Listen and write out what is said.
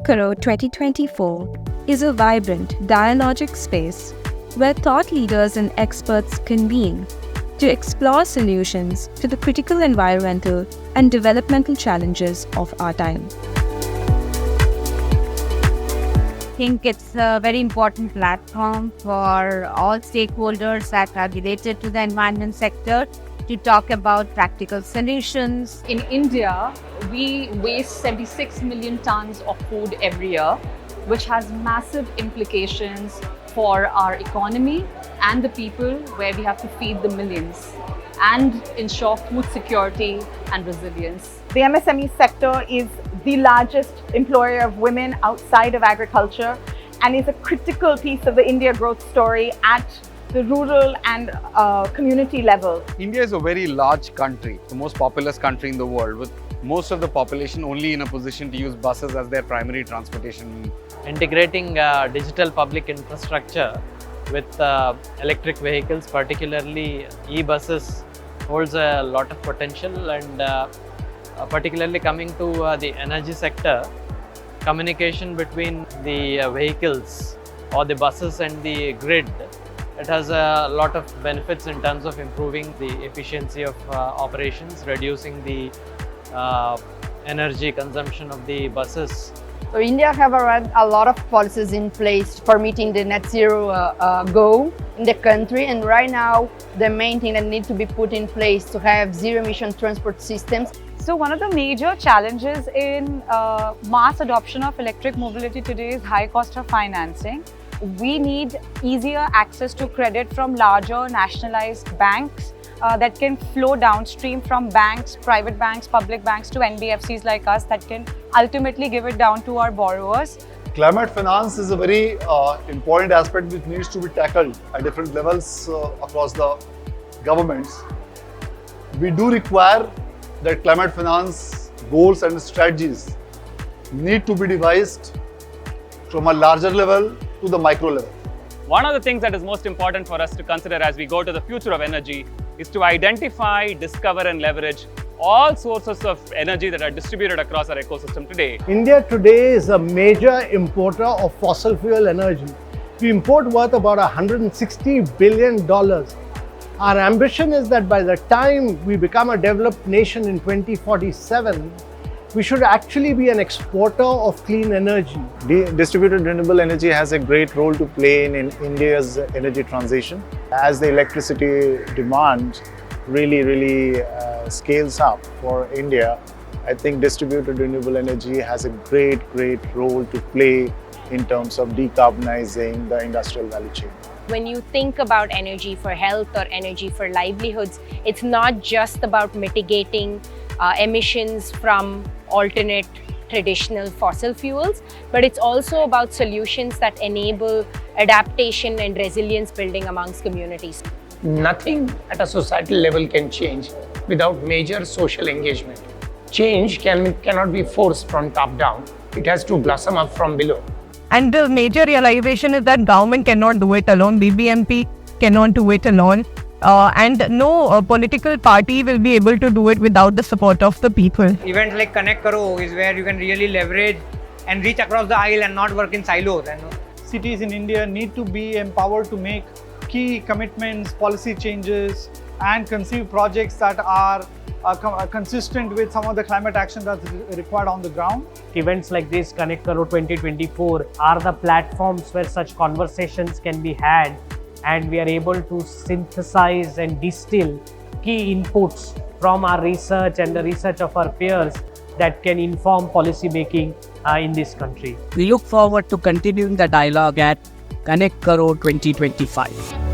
Karo 2024 is a vibrant, dialogic space where thought leaders and experts convene to explore solutions to the critical environmental and developmental challenges of our time. I think it's a very important platform for all stakeholders that are related to the environment sector to talk about practical solutions. In India, we waste 76 million tons of food every year, which has massive implications for our economy and the people, where we have to feed the millions and ensure food security and resilience. The MSME sector is the largest employer of women outside of agriculture and is a critical piece of the India growth story at the rural and community level. India is a very large country, the most populous country in the world, with most of the population only in a position to use buses as their primary transportation means. Integrating digital public infrastructure with electric vehicles, particularly e-buses, holds a lot of potential, and particularly coming to the energy sector, communication between the vehicles or the buses and the grid, it has a lot of benefits in terms of improving the efficiency of operations, reducing the energy consumption of the buses. So India have a lot of policies in place for meeting the net zero goal in the country, and right now the main thing that needs to be put in place to have zero emission transport systems. So one of the major challenges in mass adoption of electric mobility today is high cost of financing. We need easier access to credit from larger nationalized banks that can flow downstream from banks, private banks, public banks to NBFCs like us that can ultimately give it down to our borrowers. Climate finance is a very important aspect which needs to be tackled at different levels across the governments. We do require that climate finance goals and strategies need to be devised from a larger level to the micro level. One of the things that is most important for us to consider as we go to the future of energy is to identify, discover and leverage all sources of energy that are distributed across our ecosystem today. India today is a major importer of fossil fuel energy. We import worth about $160 billion. Our ambition is that by the time we become a developed nation in 2047, we should actually be an exporter of clean energy. Distributed renewable energy has a great role to play in India's energy transition. As the electricity demand really scales up for India, I think distributed renewable energy has a great role to play in terms of decarbonizing the industrial value chain. When you think about energy for health or energy for livelihoods, it's not just about mitigating emissions from alternate traditional fossil fuels, but it's also about solutions that enable adaptation and resilience building amongst communities. Nothing at a societal level can change without major social engagement. Change cannot be forced from top down. It has to blossom up from below. And the major realization is that government cannot do it alone, BBMP cannot do it alone, and no political party will be able to do it without the support of the people. Events like Karo is where you can really leverage and reach across the aisle and not work in silos. Cities in India need to be empowered to make key commitments, policy changes, and conceive projects that are consistent with some of the climate action that's required on the ground. Events like this, Karo 2024, are the platforms where such conversations can be had, and we are able to synthesize and distill key inputs from our research and the research of our peers that can inform policy making in this country. We look forward to continuing the dialogue at Karo 2025.